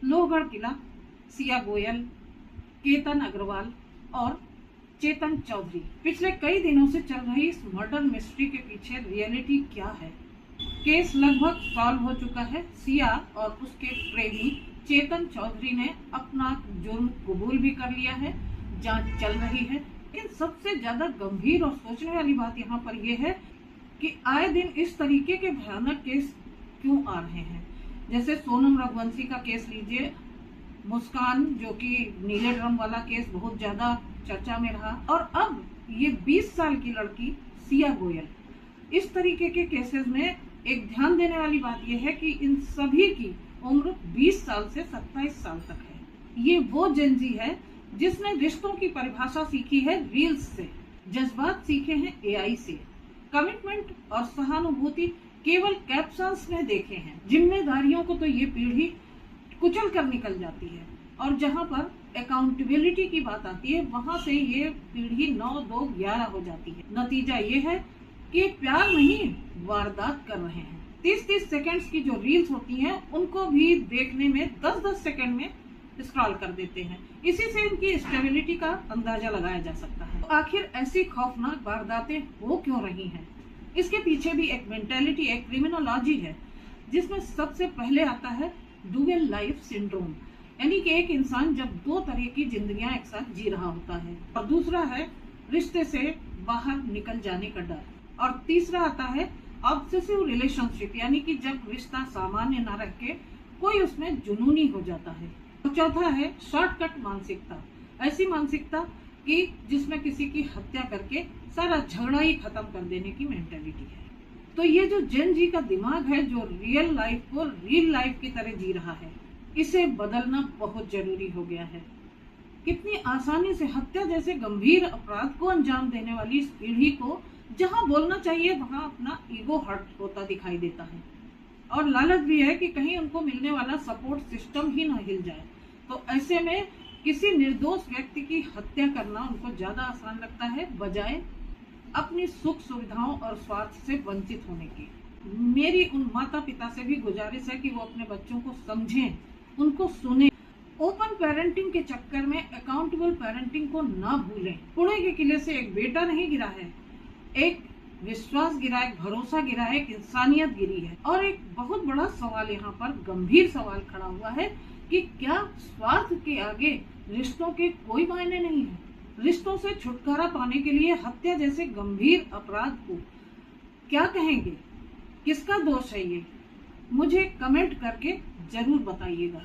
लोहगढ़ किला, सिया गोयल, केतन अग्रवाल और चेतन चौधरी। पिछले कई दिनों से चल रही इस मर्डर मिस्ट्री के पीछे रियलिटी क्या है? केस लगभग सॉल्व हो चुका है। सिया और उसके प्रेमी चेतन चौधरी ने अपना जुर्म कबूल भी कर लिया है। जांच चल रही है। लेकिन सबसे ज्यादा गंभीर और सोचने वाली बात यहाँ पर यह है कि आए दिन इस तरीके के भयानक केस क्यों आ रहे हैं। जैसे सोनम रघुवंशी का केस लीजिए, मुस्कान जो कि नीले ड्रम वाला केस बहुत ज्यादा चर्चा में रहा, और अब ये 20 साल की लड़की सिया गोयल। इस तरीके के केसेस में एक ध्यान देने वाली बात यह है कि इन सभी की उम्र 20 साल से 27 साल तक है। ये वो जेनजी है जिसने रिश्तों की परिभाषा सीखी है रील्स से, जज्बात सीखे हैं एआई से, कमिटमेंट और सहानुभूति केवल कैप्शंस में देखे हैं। जिम्मेदारियों को तो ये पीढ़ी कुचल कर निकल जाती है, और जहां पर अकाउंटेबिलिटी की बात आती है वहां से ये पीढ़ी 9, 2, 11 हो जाती है। नतीजा ये है कि प्यार नहीं वारदात कर रहे हैं। 30-30 सेकंड्स की जो रील्स होती हैं उनको भी देखने में 10-10 सेकंड में स्क्रॉल कर देते हैं। इसी से इनकी स्टेबिलिटी का अंदाजा लगाया जा सकता है। तो आखिर ऐसी खौफनाक वारदातें हो क्यों रही हैं? इसके पीछे भी एक मेंटेलिटी, एक क्रिमिनोलॉजी है, जिसमें सबसे पहले आता है डुअल लाइफ सिंड्रोम, यानी कि एक इंसान जब दो तरह की जिंदगियां एक साथ जी रहा होता है, और दूसरा है रिश्ते से बाहर निकल जाने का डर, और तीसरा आता है ऑब्सेसिव रिलेशनशिप, यानी कि जब रिश्ता सामान्य न रह के कोई उसमें जुनूनी हो जाता है, और चौथा है शॉर्टकट मानसिकता, ऐसी मानसिकता कि जिसमें किसी की हत्या करके सारा झगड़ा ही खत्म कर देने की मेंटेलिटी है। तो ये जो जेन जी का दिमाग है, जो रियल लाइफ को रियल लाइफ की तरह जी रहा है, इसे बदलना बहुत जरूरी हो गया है। कितनी आसानी से हत्या जैसे गंभीर अपराध को अंजाम देने वाली इस पीढ़ी को जहां बोलना चाहिए वहां अपना ईगो हर्ट होता दिखाई देता है, और लालच भी है कि कहीं उनको मिलने वाला सपोर्ट सिस्टम ही ना हिल जाए। तो ऐसे में किसी निर्दोष व्यक्ति की हत्या करना उनको ज्यादा आसान लगता है, बजाय अपनी सुख सुविधाओं और स्वार्थ से वंचित होने की। मेरी उन माता पिता से भी गुजारिश है कि वो अपने बच्चों को समझें, उनको सुने। ओपन पेरेंटिंग के चक्कर में अकाउंटेबल पेरेंटिंग को ना भूलें। पुणे के किले से एक बेटा नहीं गिरा है, एक विश्वास गिरा, एक भरोसा गिरा है, एक इंसानियत गिरी है। और एक बहुत बड़ा सवाल यहाँ पर, गंभीर सवाल खड़ा हुआ है कि क्या स्वार्थ के आगे रिश्तों के कोई मायने नहीं है? रिश्तों से छुटकारा पाने के लिए हत्या जैसे गंभीर अपराध को क्या कहेंगे? किसका दोष है ये? मुझे कमेंट करके जरूर बताइएगा।